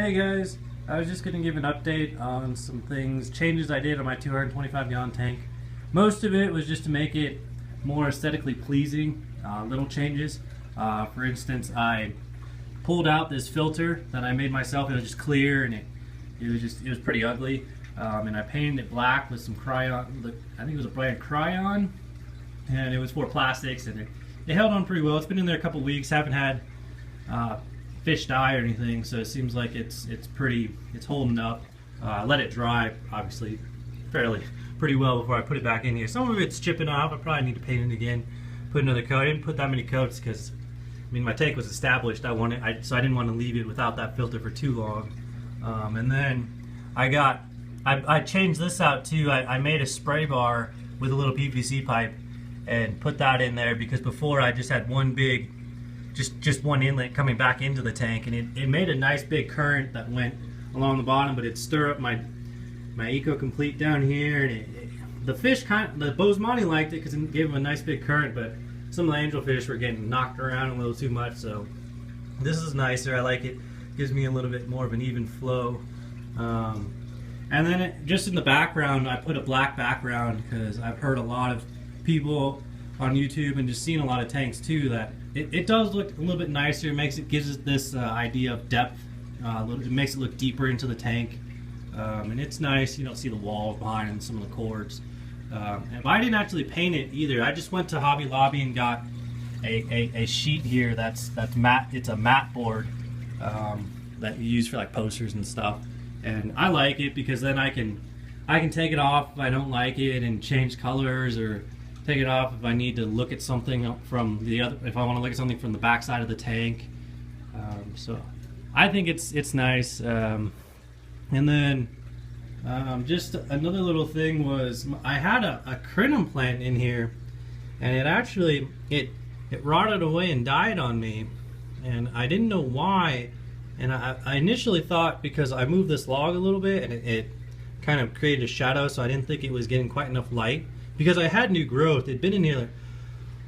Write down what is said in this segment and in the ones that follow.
Hey guys, I was just going to give an update on some things, changes I did on my 225 gallon tank. Most of it was just to make it more aesthetically pleasing, little changes. For instance, I pulled out this filter that I made myself. It was just clear and it was pretty ugly. And I painted it black with some crayon, I think it was a brand Cryon, and it was for plastics, and it held on pretty well. It's been in there a couple weeks, haven't had fish die or anything, so it seems like it's holding up. Let it dry, obviously, pretty well before I put it back in here. Some of it's chipping off. I probably need to paint it again, put another coat. I didn't put that many coats because, I mean, my tank was established. So I didn't want to leave it without that filter for too long. And then I changed this out too. I made a spray bar with a little PVC pipe and put that in there because before I just had one big, just one inlet coming back into the tank, and it made a nice big current that went along the bottom, but it stirred up my Eco Complete down here, and the Boesmani liked it because it gave them a nice big current, but some of the angelfish were getting knocked around a little too much, so this is nicer. I like it. Gives me a little bit more of an even flow. And then just in the background, I put a black background because I've heard a lot of people on YouTube and just seen a lot of tanks too that it does look a little bit nicer. It gives it this idea of depth. It makes it look deeper into the tank, and it's nice. You don't see the walls behind and some of the cords. But I didn't actually paint it either. I just went to Hobby Lobby and got a sheet here that's matte. It's a matte board that you use for like posters and stuff. And I like it because then I can take it off if I don't like it and change colors, or take it off if I need to look at something from the other, if I want to look at something from the back side of the tank. So I think it's nice. And then just another little thing was I had a crinum plant in here, and it actually it rotted away and died on me, and I didn't know why. And I initially thought because I moved this log a little bit and it kind of created a shadow, so I didn't think it was getting quite enough light. Because I had new growth, it'd been in here like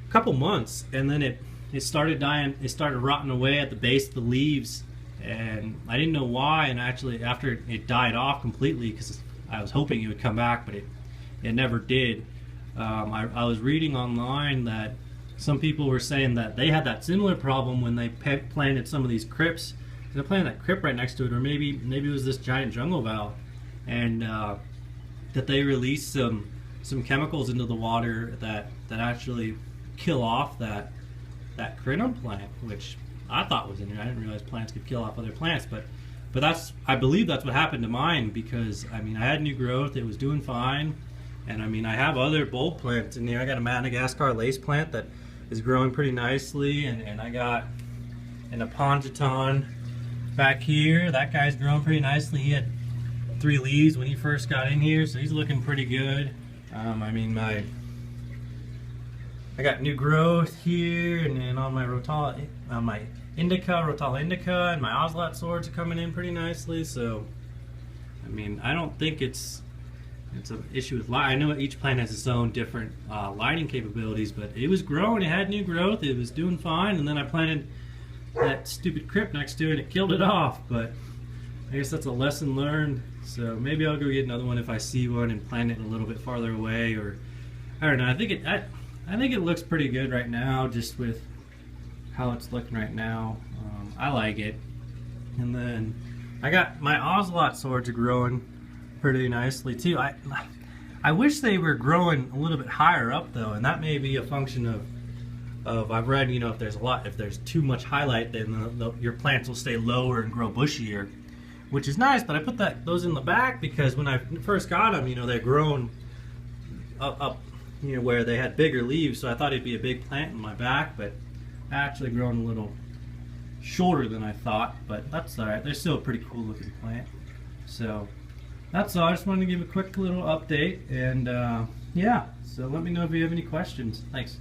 a couple months, and then it started dying. It started rotting away at the base of the leaves, and I didn't know why. And actually, after it died off completely, because I was hoping it would come back, but it never did. I was reading online that some people were saying that they had that similar problem when they planted some of these crypts. They're planting that crypt right next to it, or maybe it was this giant jungle valve, and that they released some chemicals into the water that actually kill off that crinum plant, which I thought was in there. I didn't realize plants could kill off other plants, but I believe that's what happened to mine, because I mean I had new growth, it was doing fine, and I mean I have other bulb plants in here. I got a Madagascar lace plant that is growing pretty nicely, and I got an Apongeton back here. That guy's growing pretty nicely. He had 3 leaves when he first got in here, so he's looking pretty good. I mean, I got new growth here, and then on my Rotala Indica, and my Ozlet Swords are coming in pretty nicely. So, I mean, I don't think it's an issue with light. I know each plant has its own different lighting capabilities, but it was growing. It had new growth. It was doing fine, and then I planted that stupid crypt next to it. It killed it off, but I guess that's a lesson learned. So maybe I'll go get another one if I see one and plant it a little bit farther away, or I don't know. I think it looks pretty good right now, just with how it's looking right now. I like it. And then I got my Ozlet Swords are growing pretty nicely too. I wish they were growing a little bit higher up though, and that may be a function of I've read, you know, if there's too much highlight, then your plants will stay lower and grow bushier, which is nice. But I put those in the back because when I first got them, you know, they're grown up, you know, where they had bigger leaves, so I thought it'd be a big plant in my back, but actually grown a little shorter than I thought. But that's all right. They're still a pretty cool looking plant. So that's all. I just wanted to give a quick little update, and yeah. So let me know if you have any questions. Thanks.